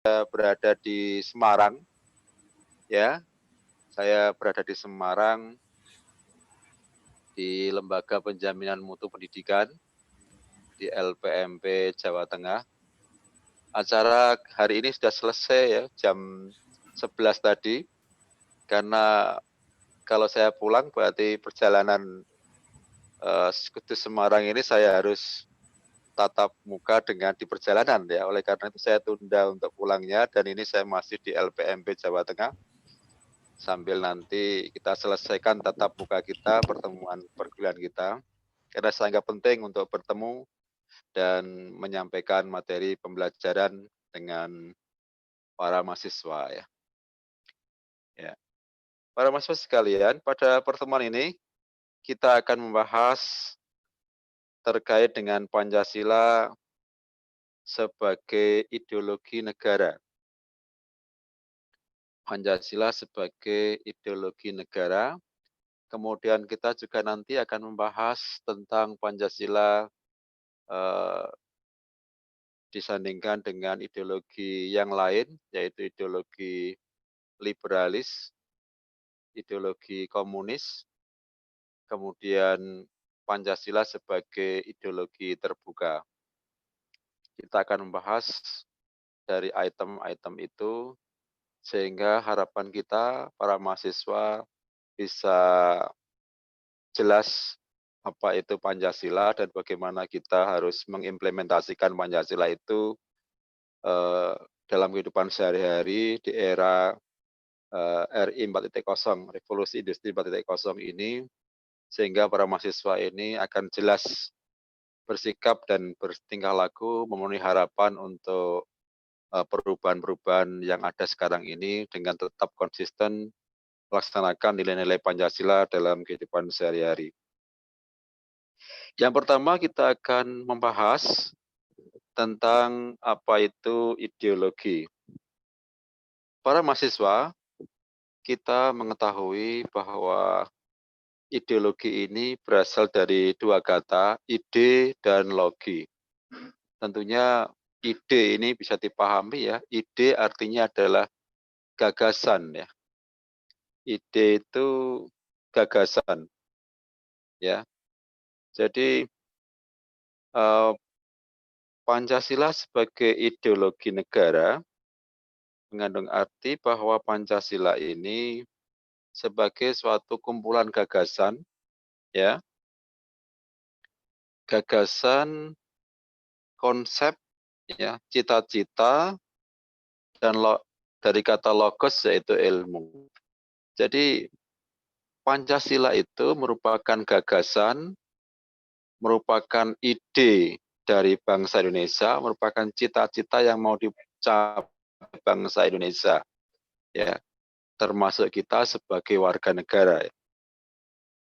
berada di Semarang, ya. Saya berada di Semarang, di Lembaga Penjaminan Mutu Pendidikan, di LPMP Jawa Tengah. Acara hari ini sudah selesai ya, jam 11 tadi, karena kalau saya pulang berarti perjalanan ke Semarang ini saya harus tatap muka dengan di perjalanan ya. Oleh karena itu saya tunda untuk pulangnya dan ini saya masih di LPMP Jawa Tengah sambil nanti kita selesaikan tatap muka kita, pertemuan perkuliahan kita. Karena sangat penting untuk bertemu dan menyampaikan materi pembelajaran dengan para mahasiswa ya. Ya. Para mahasiswa sekalian, pada pertemuan ini kita akan membahas terkait dengan Pancasila sebagai ideologi negara. Pancasila sebagai ideologi negara. Kemudian kita juga nanti akan membahas tentang Pancasila eh, disandingkan dengan ideologi yang lain, yaitu ideologi liberalis, ideologi komunis, kemudian Pancasila sebagai ideologi terbuka. Kita akan membahas dari item-item itu sehingga harapan kita para mahasiswa bisa jelas apa itu Pancasila dan bagaimana kita harus mengimplementasikan Pancasila itu eh, dalam kehidupan sehari-hari di era RI 4.0, Revolusi Industri 4.0 ini, sehingga para mahasiswa ini akan jelas bersikap dan bertingkah laku memenuhi harapan untuk perubahan-perubahan yang ada sekarang ini dengan tetap konsisten melaksanakan nilai-nilai Pancasila dalam kehidupan sehari-hari. Yang pertama kita akan membahas tentang apa itu ideologi. Para mahasiswa, kita mengetahui bahwa ideologi ini berasal dari dua kata, ide dan logi. Tentunya ide ini bisa dipahami ya, ide artinya adalah gagasan ya. Ide itu gagasan ya. Jadi Pancasila sebagai ideologi negara mengandung arti bahwa Pancasila ini sebagai suatu kumpulan gagasan ya, gagasan, konsep ya, cita-cita dan dari kata logos yaitu ilmu. Jadi Pancasila itu merupakan gagasan, merupakan ide dari bangsa Indonesia, merupakan cita-cita yang mau dicapai bangsa Indonesia, ya, termasuk kita sebagai warga negara.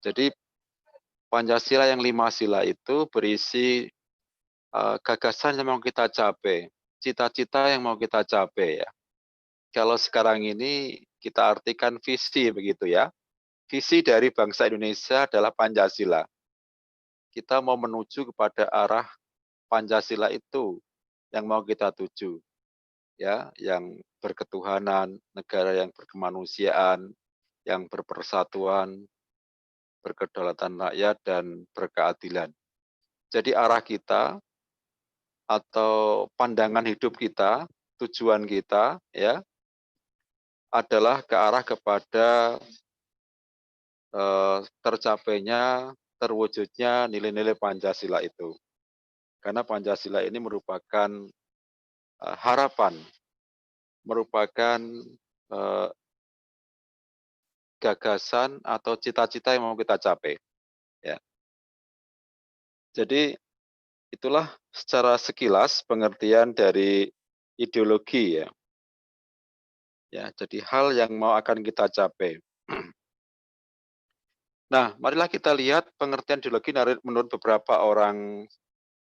Jadi Pancasila yang 5 sila itu berisi gagasan yang mau kita capai, cita-cita yang mau kita capai ya. Kalau sekarang ini kita artikan visi begitu ya. Visi dari bangsa Indonesia adalah Pancasila. Kita mau menuju kepada arah Pancasila itu yang mau kita tuju, ya, yang berketuhanan, negara yang berkemanusiaan, yang berpersatuan, berkedaulatan rakyat dan berkeadilan. Jadi arah kita atau pandangan hidup kita, tujuan kita, ya, adalah ke arah kepada tercapainya, terwujudnya nilai-nilai Pancasila itu. Karena Pancasila ini merupakan harapan, merupakan eh, gagasan atau cita-cita yang mau kita capai. Ya. Jadi itulah secara sekilas pengertian dari ideologi ya. Ya, jadi hal yang mau akan kita capai. Nah, marilah kita lihat pengertian ideologi menurut beberapa orang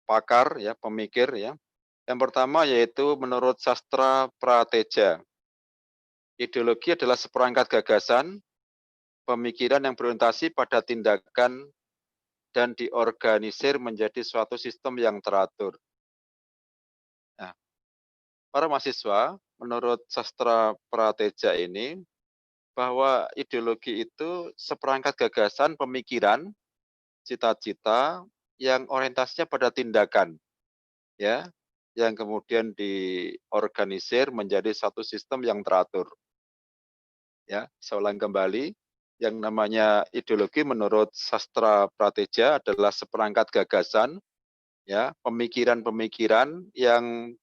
pakar ya, pemikir ya. Yang pertama yaitu menurut sastra Prateja. Ideologi adalah seperangkat gagasan, pemikiran yang berorientasi pada tindakan dan diorganisir menjadi suatu sistem yang teratur. Nah, para mahasiswa, menurut sastra Prateja ini, bahwa ideologi itu seperangkat gagasan, pemikiran, cita-cita yang orientasinya pada tindakan, ya, yang kemudian diorganisir menjadi satu sistem yang teratur. Ya, saya ulang kembali, yang namanya ideologi menurut sastra Prateja adalah seperangkat gagasan, ya, pemikiran-pemikiran yang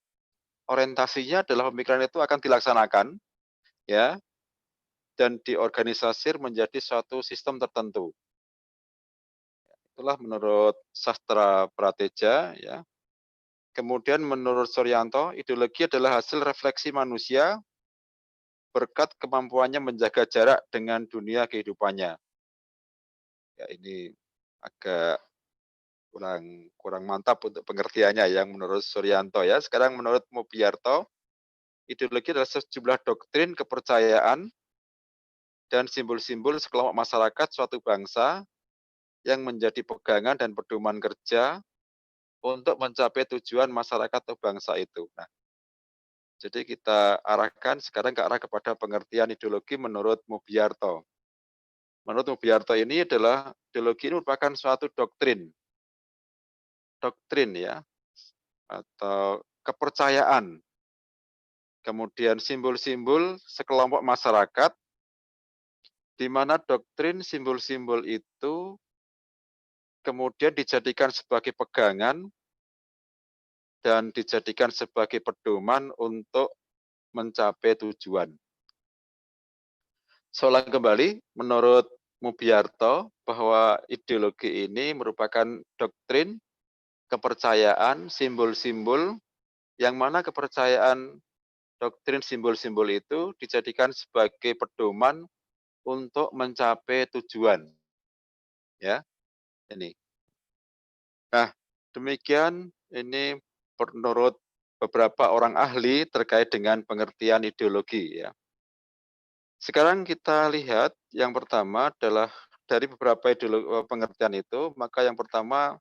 orientasinya adalah pemikiran itu akan dilaksanakan, ya, dan diorganisasir menjadi suatu sistem tertentu. Itulah menurut sastra Prateja, ya. Kemudian menurut Suryanto, ideologi adalah hasil refleksi manusia berkat kemampuannya menjaga jarak dengan dunia kehidupannya. Ya, ini agak kurang kurang mantap untuk pengertiannya yang menurut Suryanto, ya. Sekarang menurut Mubiarto, ideologi adalah sejumlah doktrin, kepercayaan, dan simbol-simbol sekelompok masyarakat suatu bangsa yang menjadi pegangan dan pedoman kerja untuk mencapai tujuan masyarakat atau bangsa itu. Nah, jadi kita arahkan sekarang ke arah kepada pengertian ideologi menurut Mubiarto. Menurut Mubiarto ini adalah ideologi ini merupakan suatu doktrin, ya, atau kepercayaan, kemudian simbol-simbol sekelompok masyarakat, di mana doktrin simbol-simbol itu kemudian dijadikan sebagai pegangan dan dijadikan sebagai pedoman untuk mencapai tujuan. Saya ulang kembali, menurut Mubiarto, bahwa ideologi ini merupakan doktrin, kepercayaan, simbol-simbol, yang mana kepercayaan, doktrin, simbol-simbol itu dijadikan sebagai pedoman untuk mencapai tujuan. Ya, ini. Nah, demikian ini menurut beberapa orang ahli terkait dengan pengertian ideologi, ya. Sekarang kita lihat yang pertama adalah dari beberapa pengertian itu, maka yang pertama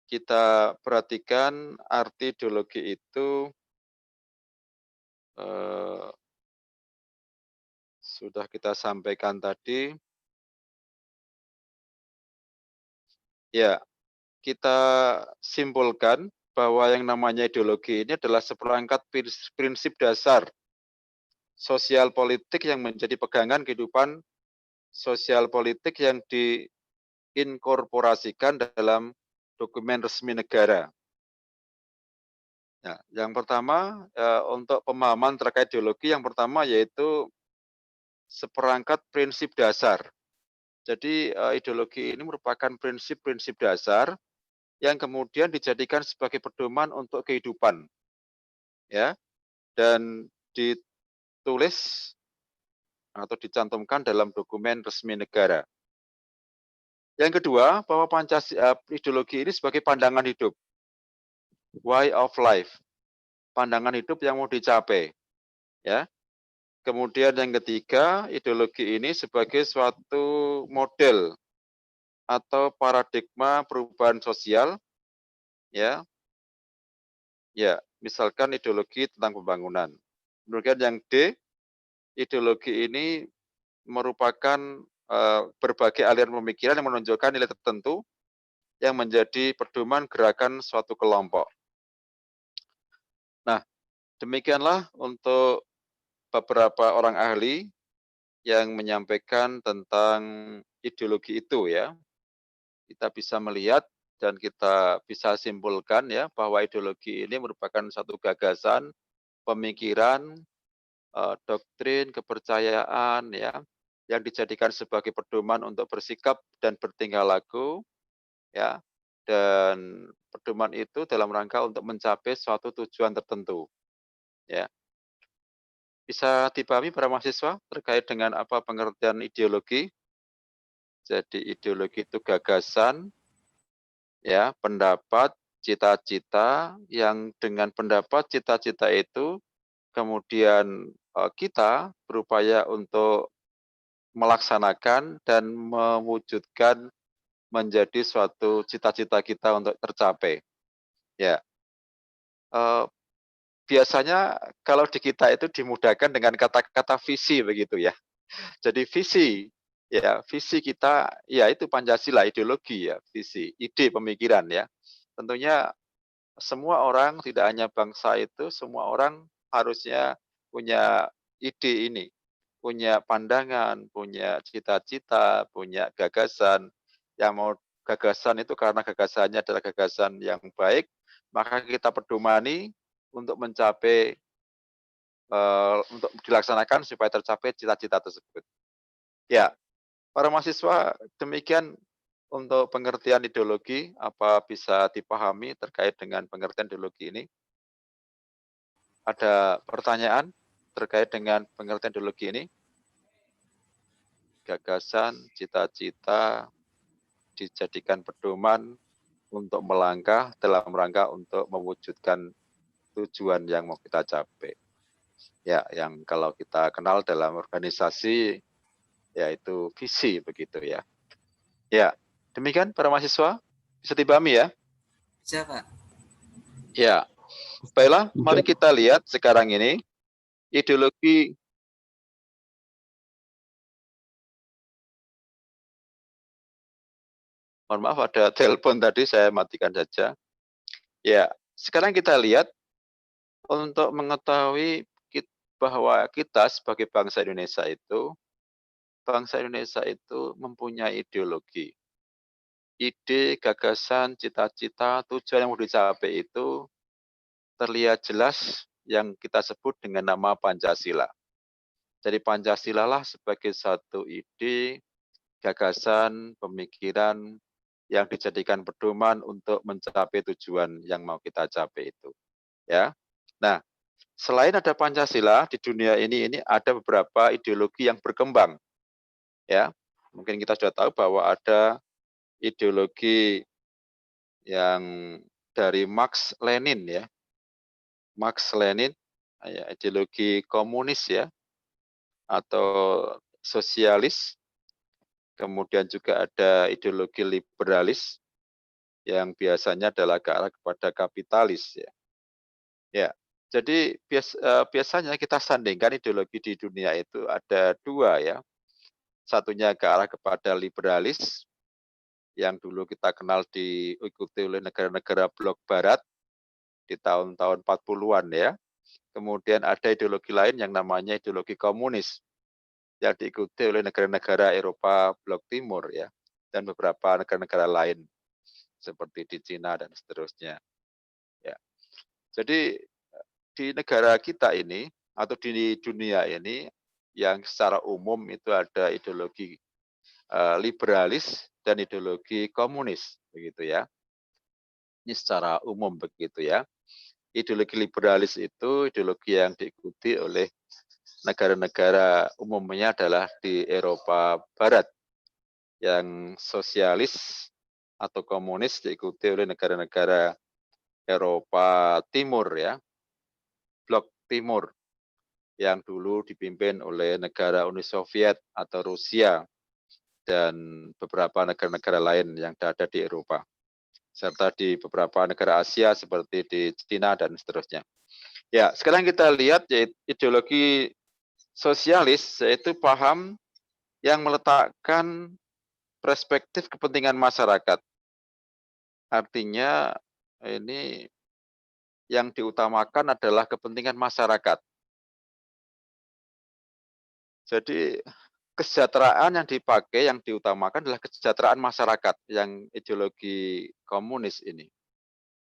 kita perhatikan arti ideologi itu eh, sudah kita sampaikan tadi. Ya, kita simpulkan bahwa yang namanya ideologi ini adalah seperangkat prinsip dasar sosial politik yang menjadi pegangan kehidupan sosial politik yang diinkorporasikan dalam dokumen resmi negara. Nah, yang pertama untuk pemahaman terkait ideologi, yang pertama yaitu seperangkat prinsip dasar. Jadi ideologi ini merupakan prinsip-prinsip dasar yang kemudian dijadikan sebagai pedoman untuk kehidupan, ya, dan ditulis atau dicantumkan dalam dokumen resmi negara. Yang kedua, bahwa Pancasila ideologi ini sebagai pandangan hidup, way of life, pandangan hidup yang mau dicapai, ya. Kemudian yang ketiga, ideologi ini sebagai suatu model atau paradigma perubahan sosial, ya, misalkan ideologi tentang pembangunan. Kemudian yang D, ideologi ini merupakan berbagai aliran pemikiran yang menunjukkan nilai tertentu yang menjadi pedoman gerakan suatu kelompok. Nah, demikianlah untuk beberapa orang ahli yang menyampaikan tentang ideologi itu, ya. Kita bisa melihat dan kita bisa simpulkan, ya, bahwa ideologi ini merupakan satu gagasan, pemikiran, doktrin, kepercayaan, ya, yang dijadikan sebagai pedoman untuk bersikap dan bertingkah laku, ya, dan pedoman itu dalam rangka untuk mencapai suatu tujuan tertentu, ya. Bisa dipahami para mahasiswa terkait dengan apa pengertian ideologi? Jadi ideologi itu gagasan, ya, pendapat, cita-cita, yang dengan pendapat, cita-cita itu kemudian kita berupaya untuk melaksanakan dan mewujudkan menjadi suatu cita-cita kita untuk tercapai. Ya, biasanya kalau di kita itu dimudahkan dengan kata-kata visi begitu ya. Jadi visi, ya visi kita, ya itu Pancasila, ideologi ya, visi, ide pemikiran ya. Tentunya semua orang, tidak hanya bangsa itu, semua orang harusnya punya ide ini, punya pandangan, punya cita-cita, punya gagasan. Yang mau gagasan itu karena gagasannya adalah gagasan yang baik, maka kita pedomani untuk mencapai, untuk dilaksanakan supaya tercapai cita-cita tersebut. Ya, para mahasiswa, demikian untuk pengertian ideologi, apa bisa dipahami terkait dengan pengertian ideologi ini? Ada pertanyaan terkait dengan pengertian ideologi ini? Gagasan, cita-cita dijadikan pedoman untuk melangkah dalam rangka untuk mewujudkan tujuan yang mau kita capai. Ya, yang kalau kita kenal dalam organisasi, yaitu visi begitu ya. Ya, demikian para mahasiswa, bisa dipahami ya? Bisa, Pak. Ya, baiklah, mari kita lihat sekarang ini ideologi. Mohon maaf, ada telepon tadi, saya matikan saja. Ya, sekarang kita lihat untuk mengetahui bahwa kita sebagai bangsa Indonesia itu mempunyai ideologi. Ide, gagasan, cita-cita, tujuan yang mau dicapai itu terlihat jelas yang kita sebut dengan nama Pancasila. Jadi Pancasila lah sebagai satu ide, gagasan, pemikiran yang dijadikan pedoman untuk mencapai tujuan yang mau kita capai itu. Ya. Nah, selain ada Pancasila di dunia ini ada beberapa ideologi yang berkembang. Ya. Mungkin kita sudah tahu bahwa ada ideologi yang dari Marx Lenin ya. Marx Lenin, ya, ideologi komunis ya, atau sosialis. Kemudian juga ada ideologi liberalis yang biasanya adalah ke arah kepada kapitalis ya. Ya. Jadi biasanya kita sandingkan ideologi di dunia itu ada dua ya. Satunya ke arah kepada liberalis yang dulu kita kenal diikuti oleh negara-negara blok barat di tahun-tahun 40-an ya. Kemudian ada ideologi lain yang namanya ideologi komunis yang diikuti oleh negara-negara Eropa blok timur ya, dan beberapa negara-negara lain seperti di Cina dan seterusnya. Ya. Jadi di negara kita ini atau di dunia ini yang secara umum itu ada ideologi liberalis dan ideologi komunis begitu ya. Ini secara umum begitu ya. Ideologi liberalis itu ideologi yang diikuti oleh negara-negara, umumnya adalah di Eropa Barat, yang sosialis atau komunis diikuti oleh negara-negara Eropa Timur ya, blok timur, yang dulu dipimpin oleh negara Uni Soviet atau Rusia dan beberapa negara-negara lain yang ada di Eropa, serta di beberapa negara Asia seperti di Cina dan seterusnya. Ya, sekarang kita lihat ideologi sosialis, yaitu paham yang meletakkan perspektif kepentingan masyarakat. Artinya ini yang diutamakan adalah kepentingan masyarakat. Jadi kesejahteraan yang dipakai, yang diutamakan adalah kesejahteraan masyarakat yang ideologi komunis ini.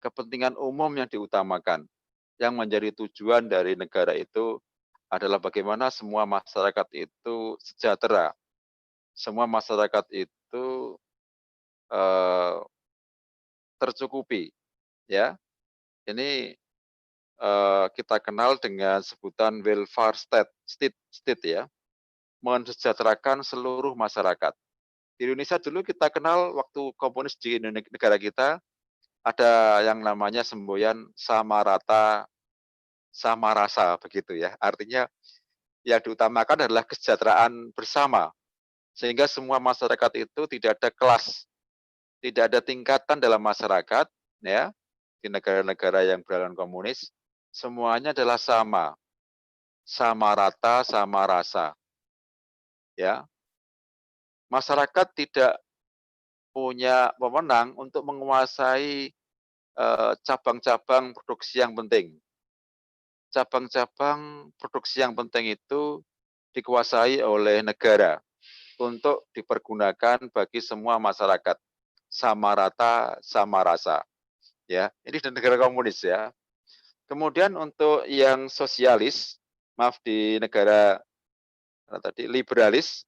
Kepentingan umum yang diutamakan, yang menjadi tujuan dari negara itu adalah bagaimana semua masyarakat itu sejahtera. Semua masyarakat itu tercukupi. Ya, ini kita kenal dengan sebutan welfare state ya, mensejahterakan seluruh masyarakat. Di Indonesia dulu kita kenal waktu komunis di negara kita, ada yang namanya semboyan sama rata, sama rasa begitu ya. Artinya yang diutamakan adalah kesejahteraan bersama. Sehingga semua masyarakat itu tidak ada kelas, tidak ada tingkatan dalam masyarakat ya, di negara-negara yang berjalan komunis, semuanya adalah sama rata, sama rasa. Ya, masyarakat tidak punya wewenang untuk menguasai cabang-cabang produksi yang penting. Cabang-cabang produksi yang penting itu dikuasai oleh negara untuk dipergunakan bagi semua masyarakat, sama rata, sama rasa. Ya, ini di negara komunis ya. Kemudian untuk yang sosialis, maaf di negara tadi liberalis,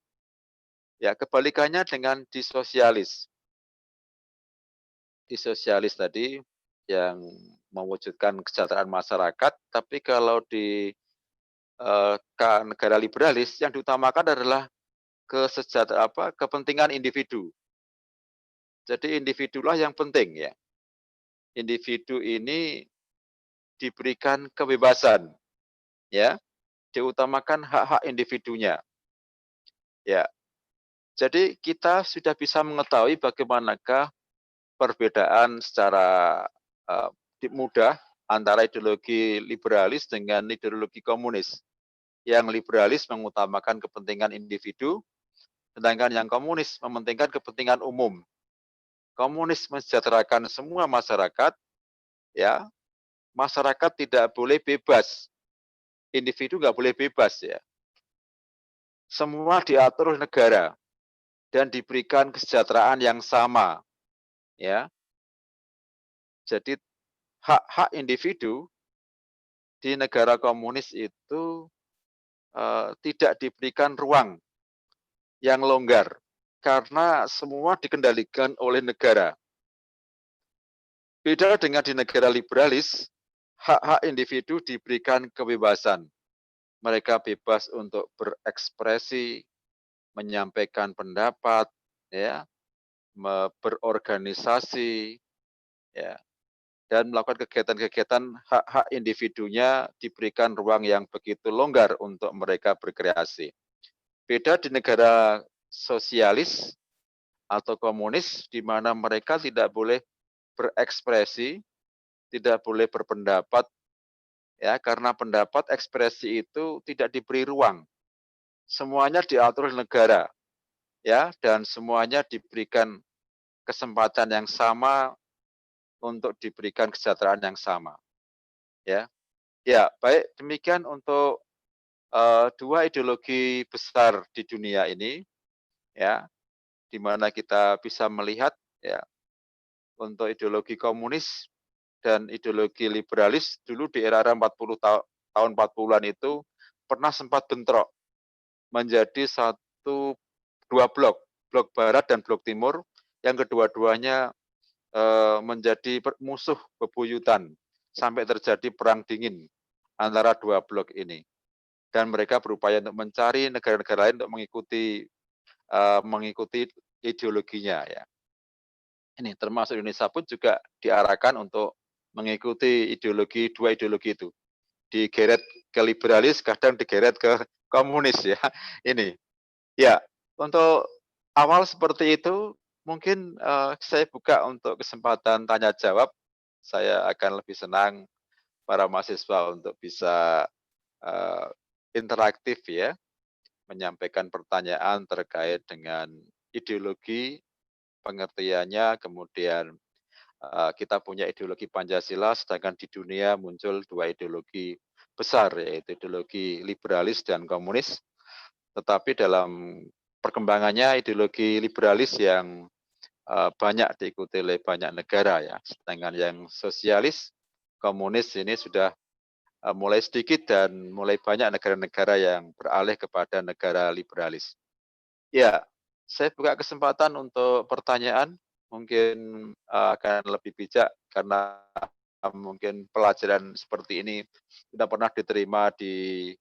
ya kebalikannya dengan di sosialis. Di sosialis tadi yang mewujudkan kesejahteraan masyarakat, tapi kalau di negara liberalis yang diutamakan adalah kepentingan individu. Jadi individulah yang penting ya. Individu ini diberikan kebebasan, ya, diutamakan hak-hak individunya. Ya, jadi kita sudah bisa mengetahui bagaimanakah perbedaan secara uh, mudah antara ideologi liberalis dengan ideologi komunis. Yang liberalis mengutamakan kepentingan individu, sedangkan yang komunis mementingkan kepentingan umum. Komunis mensejahterakan semua masyarakat, ya, masyarakat tidak boleh bebas, individu nggak boleh bebas ya. Semua diatur oleh negara dan diberikan kesejahteraan yang sama, ya. Jadi hak-hak individu di negara komunis itu tidak diberikan ruang yang longgar karena semua dikendalikan oleh negara. Beda dengan di negara liberalis, hak-hak individu diberikan kebebasan. Mereka bebas untuk berekspresi, menyampaikan pendapat, ya, berorganisasi, ya, dan melakukan kegiatan-kegiatan hak-hak individunya diberikan ruang yang begitu longgar untuk mereka berkreasi. Beda di negara sosialis atau komunis di mana mereka tidak boleh berekspresi, tidak boleh berpendapat, ya, karena pendapat ekspresi itu tidak diberi ruang. Semuanya diatur oleh negara, ya, dan semuanya diberikan kesempatan yang sama untuk diberikan kesejahteraan yang sama, ya. Ya, baik demikian untuk dua ideologi besar di dunia ini, ya, di mana kita bisa melihat, ya, untuk ideologi komunis dan ideologi liberalis dulu di era 40 tahun 40-an itu pernah sempat bentrok menjadi dua blok, blok barat dan blok timur, yang kedua-duanya menjadi musuh bebuyutan sampai terjadi perang dingin antara dua blok ini. Dan mereka berupaya untuk mencari negara-negara lain untuk mengikuti ideologinya ya. Ini termasuk Indonesia pun juga diarahkan untuk mengikuti dua ideologi itu. Digeret ke liberalis, kadang digeret ke komunis ya. Ini. Ya, untuk awal seperti itu mungkin saya buka untuk kesempatan tanya jawab. Saya akan lebih senang para mahasiswa untuk bisa interaktif ya, menyampaikan pertanyaan terkait dengan ideologi, pengertiannya, kemudian kita punya ideologi Pancasila, sedangkan di dunia muncul dua ideologi besar, yaitu ideologi liberalis dan komunis. Tetapi dalam perkembangannya ideologi liberalis yang banyak diikuti oleh banyak negara ya, sedangkan yang sosialis, komunis ini sudah mulai sedikit dan mulai banyak negara-negara yang beralih kepada negara liberalis. Ya, saya buka kesempatan untuk pertanyaan, mungkin akan lebih bijak karena mungkin pelajaran seperti ini sudah pernah diterima di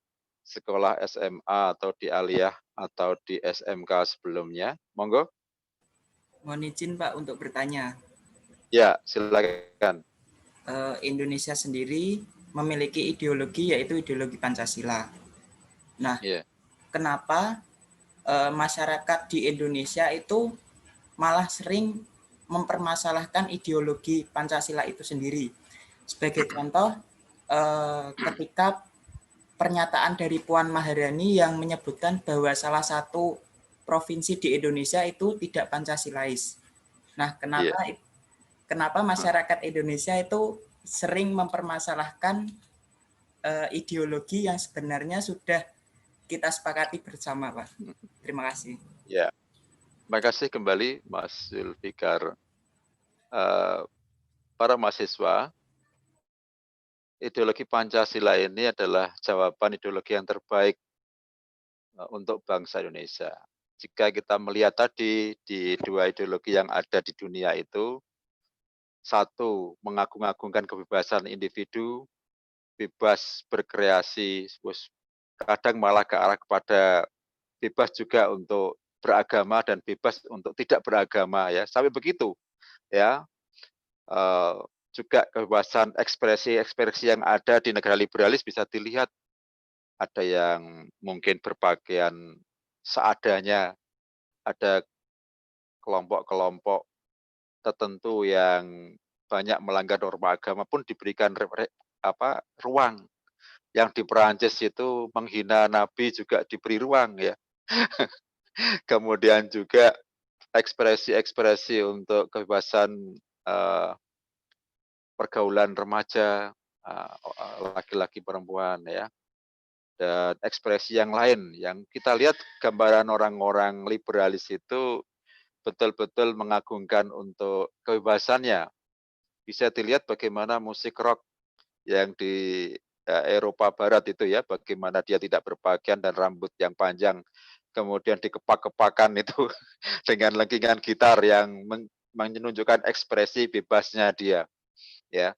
sekolah SMA atau di aliyah atau di SMK sebelumnya. Monggo. Mohon izin Pak untuk bertanya. Ya, silakan. Indonesia sendiri memiliki ideologi yaitu ideologi Pancasila. Nah, Yeah. kenapa masyarakat di Indonesia itu malah sering mempermasalahkan ideologi Pancasila itu sendiri? Sebagai contoh, ketika pernyataan dari Puan Maharani yang menyebutkan bahwa salah satu provinsi di Indonesia itu tidak Pancasilais. Nah, Iya. kenapa masyarakat Indonesia itu sering mempermasalahkan ideologi yang sebenarnya sudah kita sepakati bersama, Pak. Terima kasih. Ya, terima kasih kembali Mas Zulfikar. Para mahasiswa, ideologi Pancasila ini adalah jawaban ideologi yang terbaik untuk bangsa Indonesia. Jika kita melihat tadi di dua ideologi yang ada di dunia itu, satu mengagung-agungkan kebebasan individu, bebas berkreasi, kadang malah ke arah kepada bebas juga untuk beragama dan bebas untuk tidak beragama ya, sampai begitu ya. Juga kebebasan ekspresi yang ada di negara liberalis bisa dilihat, ada yang mungkin berpakaian seadanya, ada kelompok-kelompok tertentu yang banyak melanggar norma agama pun diberikan ruang. Yang di Perancis itu menghina Nabi juga diberi ruang ya. Kemudian juga ekspresi-ekspresi untuk kebebasan pergaulan remaja, laki-laki perempuan ya, dan ekspresi yang lain yang kita lihat gambaran orang-orang liberalis itu betul-betul mengagungkan untuk kebebasannya. Bisa dilihat bagaimana musik rock yang di Eropa Barat itu ya, bagaimana dia tidak berpakaian dan rambut yang panjang, kemudian dikepak-kepakan itu dengan lengkingan gitar yang menunjukkan ekspresi bebasnya dia, ya.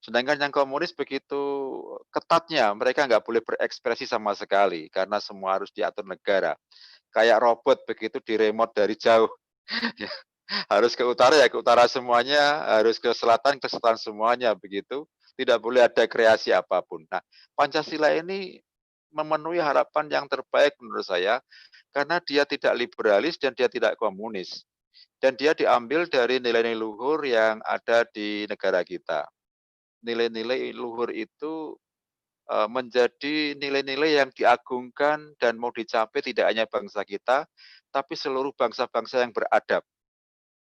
Sedangkan yang komunis begitu ketatnya, mereka nggak boleh berekspresi sama sekali karena semua harus diatur negara. Kayak robot begitu di remote dari jauh. Ya, harus ke utara ya ke utara semuanya, harus ke selatan semuanya begitu. Tidak boleh ada kreasi apapun. Nah, Pancasila ini memenuhi harapan yang terbaik menurut saya karena dia tidak liberalis dan dia tidak komunis. Dan dia diambil dari nilai-nilai luhur yang ada di negara kita. Nilai-nilai luhur itu menjadi nilai-nilai yang diagungkan dan mau dicapai tidak hanya bangsa kita, tapi seluruh bangsa-bangsa yang beradab.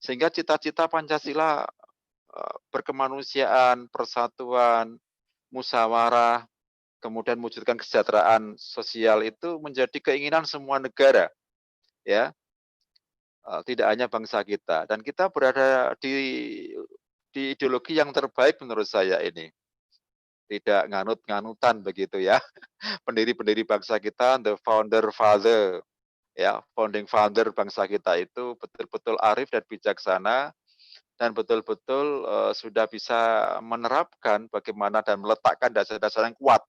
Sehingga cita-cita Pancasila berkemanusiaan, persatuan, musyawarah, kemudian mewujudkan kesejahteraan sosial itu menjadi keinginan semua negara, ya, tidak hanya bangsa kita. Dan kita berada di ideologi yang terbaik menurut saya ini. Tidak nganut-nganutan begitu ya. Pendiri-pendiri bangsa kita, the founder father, ya, founding father bangsa kita itu betul-betul arif dan bijaksana dan betul-betul sudah bisa menerapkan bagaimana dan meletakkan dasar-dasar yang kuat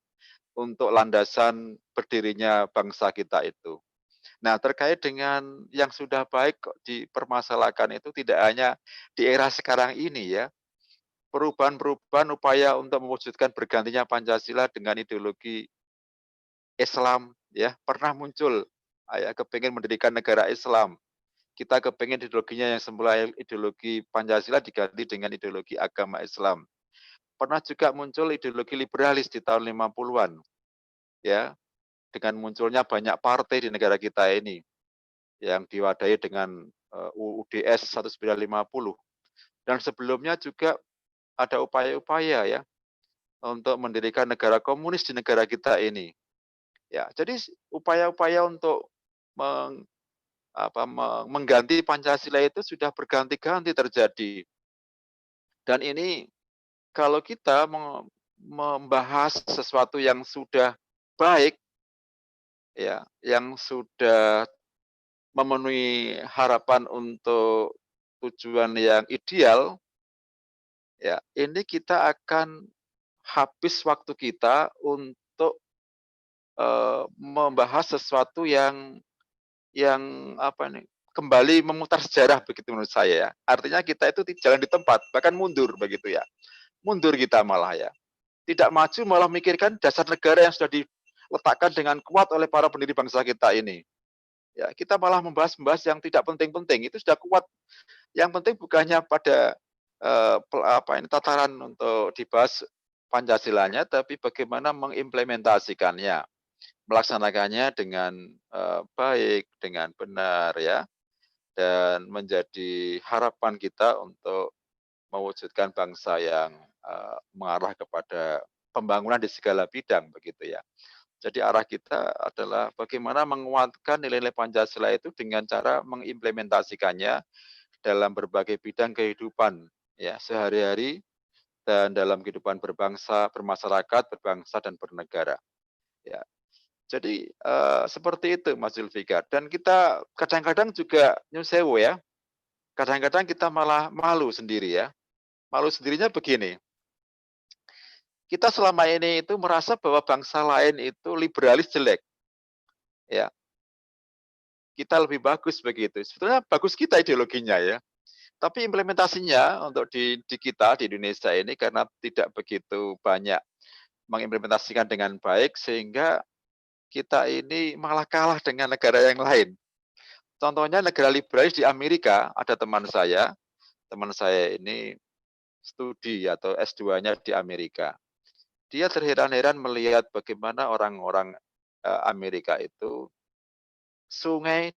untuk landasan berdirinya bangsa kita itu. Nah, terkait dengan yang sudah baik kok dipermasalahkan itu tidak hanya di era sekarang ini ya. Perubahan-perubahan upaya untuk mewujudkan bergantinya Pancasila dengan ideologi Islam ya pernah muncul. Ya, kepengen mendirikan negara Islam. Kita kepengen ideologinya yang semula ideologi Pancasila diganti dengan ideologi agama Islam. Pernah juga muncul ideologi liberalis di tahun 50-an. Ya, dengan munculnya banyak partai di negara kita ini yang diwadahi dengan UUDS 1950. Dan sebelumnya juga ada upaya-upaya ya untuk mendirikan negara komunis di negara kita ini. Ya, jadi upaya-upaya untuk mengganti Pancasila itu sudah berganti-ganti terjadi. Dan ini kalau kita membahas sesuatu yang sudah baik, ya, yang sudah memenuhi harapan untuk tujuan yang ideal, ya, ini kita akan habis waktu kita untuk membahas sesuatu yang apa nih, kembali memutar sejarah begitu menurut saya ya. Artinya kita itu jalan di tempat, bahkan mundur begitu ya. Mundur kita malah ya. Tidak maju malah mikirkan dasar negara yang sudah diletakkan dengan kuat oleh para pendiri bangsa kita ini. Ya, kita malah membahas-membahas yang tidak penting-penting. Itu sudah kuat. Yang penting bukannya pada tataran untuk dibahas Pancasilanya, tapi bagaimana mengimplementasikannya, melaksanakannya dengan baik, dengan benar ya, dan menjadi harapan kita untuk mewujudkan bangsa yang mengarah kepada pembangunan di segala bidang begitu ya. Jadi arah kita adalah bagaimana menguatkan nilai-nilai Pancasila itu dengan cara mengimplementasikannya dalam berbagai bidang kehidupan ya sehari-hari dan dalam kehidupan berbangsa, bermasyarakat, berbangsa dan bernegara. Ya. Jadi seperti itu Mas Zulfikar. Dan kita kadang-kadang juga nyun sewu ya. Kadang-kadang kita malah malu sendiri ya. Malu sendirinya begini. Kita selama ini itu merasa bahwa bangsa lain itu liberalis jelek. Ya, kita lebih bagus begitu. Sebetulnya bagus kita ideologinya ya. Tapi implementasinya untuk di kita di Indonesia ini karena tidak begitu banyak mengimplementasikan dengan baik sehingga kita ini malah kalah dengan negara yang lain. Contohnya negara liberalis di Amerika, ada teman saya ini studi atau S2-nya di Amerika. Dia terheran-heran melihat bagaimana orang-orang Amerika itu sungai